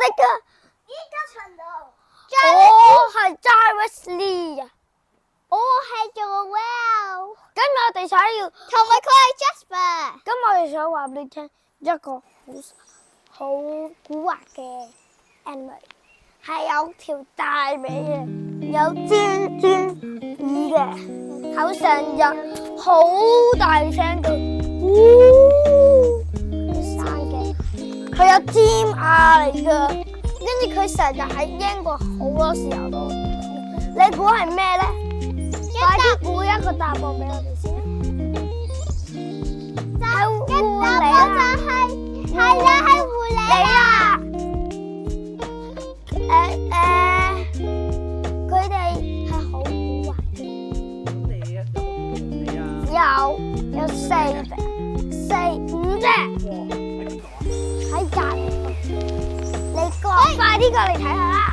哋嘅依家巡到。我係 Jarvis Lee 啊，我係 Joel。今日我哋想要，同埋佢係 Jasper。咁我哋想話俾你聽一個好古惑嘅 animal， 係有條大尾嘅，有尖尖耳嘅，口上有好大聲嘅，生嘅，佢有尖牙嚟噶，跟住佢成日喺英國好多時候都，你估係咩咧？快啲估一個答案俾我哋先。係狐狸啊！係啦，係狐狸啊！佢哋係好古惑嘅。你啊，有有4隻、5隻。哇，喺邊度啊？喺隔離。你快啲過嚟睇下啦！